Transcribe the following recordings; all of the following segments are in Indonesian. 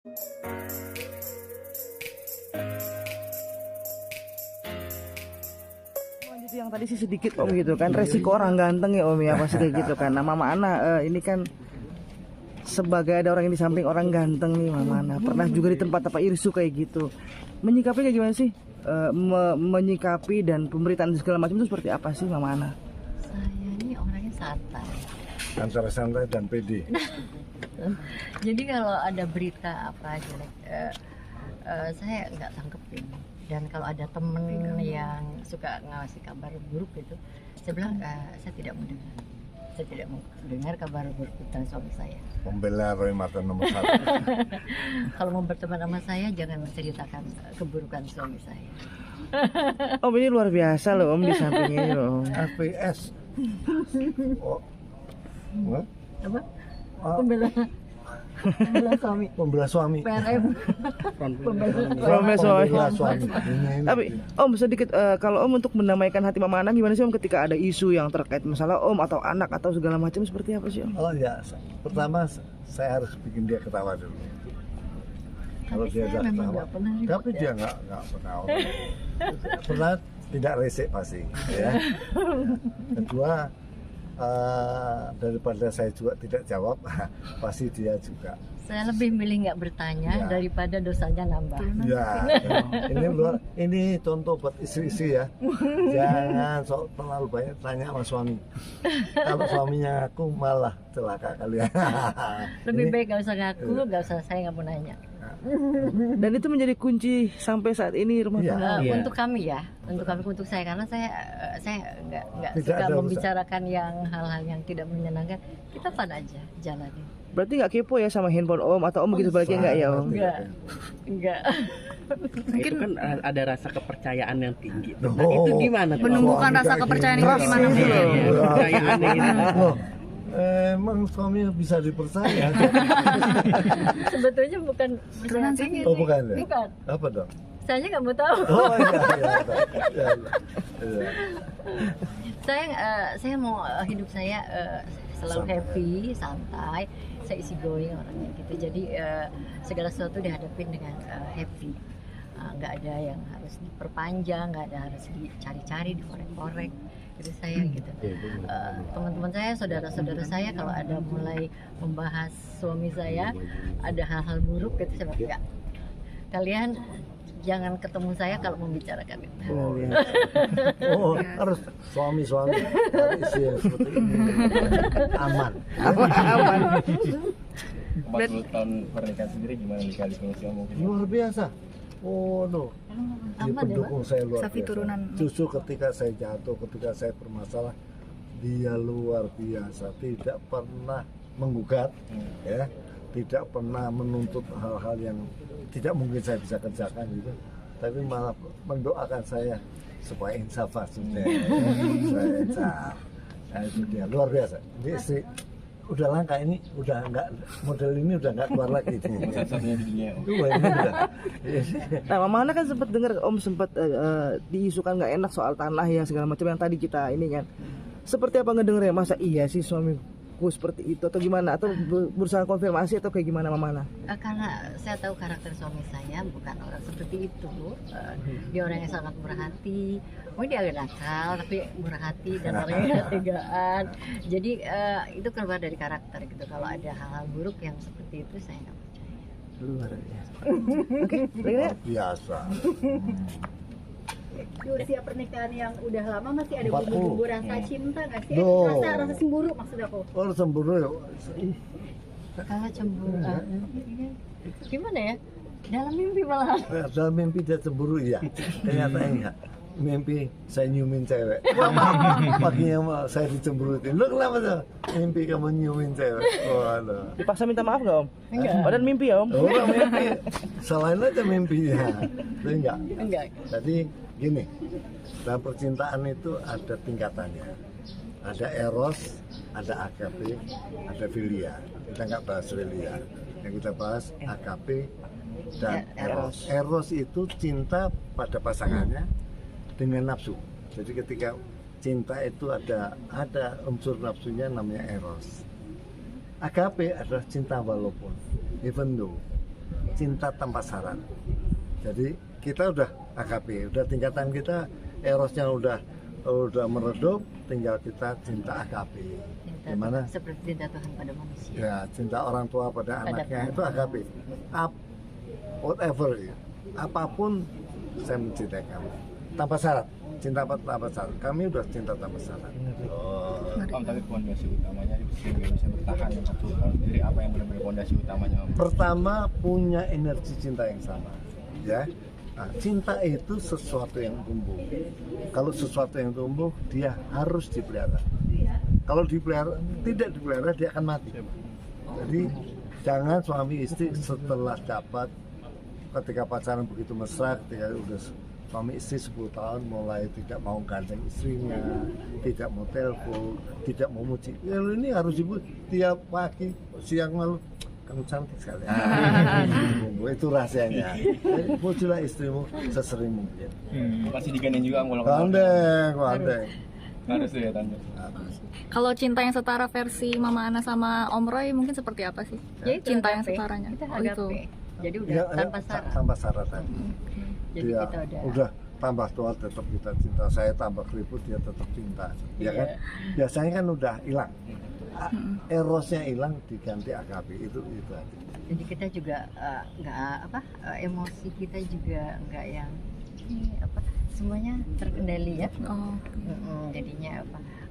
Lanjut yang tadi sih sedikit Om gitu kan, resiko orang ganteng ya Om ya pasti kayak gitu kan. Nah Mama Ana ini kan sebagai ada orang yang di samping orang ganteng nih Mama Ana, pernah juga di tempat apa Irsu kayak gitu. Menyikapi kayak gimana sih? Menyikapi dan pemberitaan segala macam itu seperti apa sih Mama Ana? Saya ini orangnya santai. Antara santai dan pede. Jadi kalau ada berita apa jelek, saya nggak tangkepin. Dan kalau ada temen yang suka ngasih kabar buruk gitu, saya bilang saya tidak mau dengar. Saya tidak mau dengar kabar buruk tentang suami saya. Pembela Roy Martin nomor 1. Kalau mau berteman sama saya, jangan menceritakan keburukan suami saya. Om ini luar biasa loh Om di samping ini loh. FPS. Oh. What? Apa? Ah, Pembela suami. Pembela suami. PRM. Pembela suami. Pembela suami. Tapi Om sedikit kalau Om untuk mendamaikan hati Mama Ana gimana sih Om ketika ada isu yang terkait masalah Om atau anak atau segala macam seperti apa sih Om? Oh ya, pertama saya harus bikin dia ketawa dulu. Kalau dia saya udah memang ketawa, nggak pernah ribut, tapi ya. dia nggak pernah pernah tidak resik pasti. Ya. Kedua, daripada saya juga tidak jawab, pasti dia juga. Saya lebih milih nggak bertanya Ya. daripada dosanya nambah. Ya, ini contoh buat istri-istri ya. Jangan sok terlalu banyak tanya sama suami. Kalau suaminya aku malah celaka kalian. Lebih Ini- baik nggak usah ngaku, nggak usah, saya nggak mau nanya. Dan itu menjadi kunci sampai saat ini rumah Iya. tangga. Untuk kami ya, untuk saya karena saya nggak Tidak suka ada urusan. membicarakan yang hal-hal yang tidak menyenangkan. Kita pan aja jalanin. Berarti nggak kepo ya sama handphone Om atau Om begitu baliknya nggak ya Om? Enggak. Mungkin itu kan ada rasa kepercayaan yang tinggi. Oh, Nah, itu gimana tuh? Menumbuhkan Suami rasa kayak kepercayaan gini. itu gimana? Trust Iya, gitu loh. kepercayaan ini. Oh, emang suami bisa dipercaya? Sebetulnya bukan Keturunan berarti sakit. Oh bukan ya? bukan. Apa dong? Saya nggak mau tahu. Oh iya. Saya mau hidup saya selalu Santai. happy, santai, saya easy going orangnya gitu. Jadi segala sesuatu dihadapin dengan happy. Nggak ada yang harus diperpanjang, nggak ada harus dicari-cari, dikorek-korek. Gitu saya gitu. Teman-teman saya, saudara-saudara saya kalau ada mulai membahas suami saya, ada hal-hal buruk gitu, saya bilang, "Enggak. Kalian jangan ketemu saya kalau membicarakan itu." Oh harus suami-suami harus istri yang seperti ini aman. Aman. 40 tahun pernikahan sendiri gimana nih kali kalau mungkin? Luar biasa. Oh no. Dia Aman ya, pendukung saya luar Safi biasa. turunan. Justru ketika saya jatuh, ketika saya bermasalah, dia luar biasa. Tidak pernah menggugat, ya, tidak pernah menuntut hal-hal yang tidak mungkin saya bisa kerjakan gitu. Tapi malah mendoakan saya supaya insaf sudah. Saya insaf. Nah, itu dia luar biasa. Ini istri udah langka ini, udah nggak model ini udah nggak keluar lagi. Satu-satunya di dunia. Dua ini udah. Nah Mama Ana kan sempat dengar Om sempat diisukan nggak enak soal tanah ya segala macam yang tadi kita ini kan. Seperti apa ngedengernya? Masa iya sih suamiku seperti itu atau gimana? Atau berusaha konfirmasi atau kayak gimana Mama Ana? Karena saya tahu karakter suami saya bukan orang seperti itu. Dia orang yang sangat murah hati. Mungkin dia agak nakal tapi murah hati dan orangnya tegaan. Jadi itu keluar dari karakter gitu. Kalau ada hal-hal buruk yang seperti itu saya nggak percaya. Luar biasa. Oke, Luar biasa. Di usia pernikahan yang udah lama masih ada 40. bumbu-bumbu rasa cinta nggak sih? No. Rasa cemburu maksud aku. Oh cemburu ya. Kalau cemburu, gimana ya? Dalam mimpi malah. Dalam mimpi dia cemburu ya. Ternyata enggak. Mimpi saya nyumin cewek. Paginya saya dicemburutin. Lu kenapa tuh? Mimpi kamu nyumin cewek. Waduh. dipaksa minta maaf nggak Om? Enggak. Padahal mimpi ya Om. Oh mimpi. Selain aja mimpinya. Tapi enggak. Enggak. Jadi gini. Dalam percintaan itu ada tingkatannya. Ada eros, ada AKP, ada filia. Kita nggak bahas filia. Yang kita bahas AKP dan eros. Eros itu cinta pada pasangannya dengan nafsu. Jadi ketika cinta itu ada unsur nafsunya namanya eros. AKP adalah cinta walaupun, even though. cinta tanpa syarat. Jadi kita udah AKP, udah tingkatan kita erosnya udah meredup, tinggal kita cinta AKP. Gimana? Seperti cinta Tuhan pada manusia. Ya, cinta orang tua pada anaknya itu AKP. Whatever ya, apapun saya mencintai kamu tanpa syarat. Cinta tanpa syarat. Kami udah cinta tanpa syarat. Om, tapi fondasi utamanya sehingga bisa bertahan yang satu tahun sendiri, apa yang benar-benar fondasi utamanya Om? Pertama, punya energi cinta yang sama, ya. Nah, cinta itu sesuatu yang tumbuh. Kalau sesuatu yang tumbuh, dia harus dipelihara. Kalau tidak dipelihara, dia akan mati. Jadi jangan suami istri setelah dapat, ketika pacaran begitu mesra, ketika udah suami istri 10 tahun mulai tidak mau gandeng istrinya, tidak mau telepon, tidak mau muji. Ya, ini harus ibu tiap pagi, siang malam, kamu cantik sekali. Itu rahasianya. Jadi, mujilah istrimu sesering mungkin. Pasti digandeng juga Om kalau Gandeng. harus tuh ya tante. Kalau cinta yang setara versi Mama Ana sama Om Roy mungkin seperti apa sih? Ya, itu Cinta yang agape. setaranya. Kita Oh, agape. itu. Jadi udah Ya, tanpa syarat. tanpa syarat tadi. Jadi Dia kita udah tambah tua tetap kita cinta, saya tambah keriput dia tetap cinta, ya kan? Biasanya kan udah hilang, erosnya hilang diganti AKP itu aja. Jadi kita juga nggak emosi kita juga nggak yang semuanya terkendali ya. Oh. Jadinya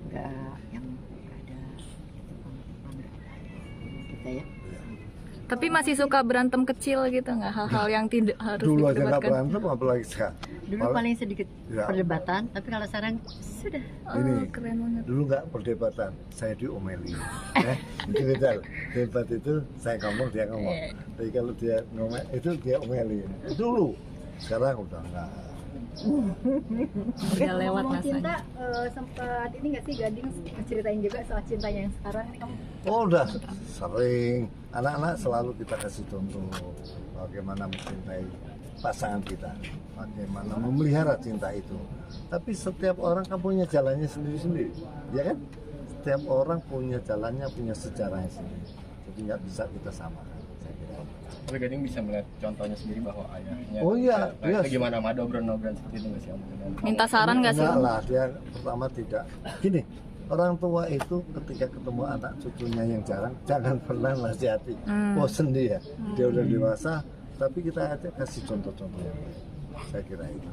nggak yang nggak ada kita ya. Tapi masih suka berantem kecil gitu nggak? Hal-hal yang tidak harus Dulu aja nggak diperdebatkan. berantem, apalagi sekarang. Dulu paling sedikit Ya. perdebatan, tapi kalau sekarang sudah. Oh, Ini. keren banget. Dulu nggak perdebatan, saya diomeli. Itu beda. Debat itu saya ngomong dia ngomong. Tapi kalau dia ngomong itu dia omeli. Dulu, sekarang udah nggak. Udah lewat Ngomong rasanya. cinta, sempat ini nggak sih Gading ceritain juga soal cintanya yang sekarang ini kamu? Oh udah sering, anak-anak selalu kita kasih contoh bagaimana mencintai pasangan kita, bagaimana memelihara cinta itu. Tapi setiap orang kan punya jalannya sendiri-sendiri, ya kan? Setiap orang punya jalannya, punya sejarahnya sendiri. Jadi nggak bisa kita samakan, saya kira. Tapi Gading bisa melihat contohnya sendiri bahwa ayahnya. Oh iya, iya. Gimana obrolan seperti itu nggak sih Om? Minta saran nggak sih? Enggak lah, dia pertama tidak. Gini, orang tua itu ketika ketemu anak cucunya yang jarang, jangan pernah nasihati. Bosen dia udah dewasa, tapi kita aja kasih contoh-contoh yang baik. Saya kira itu.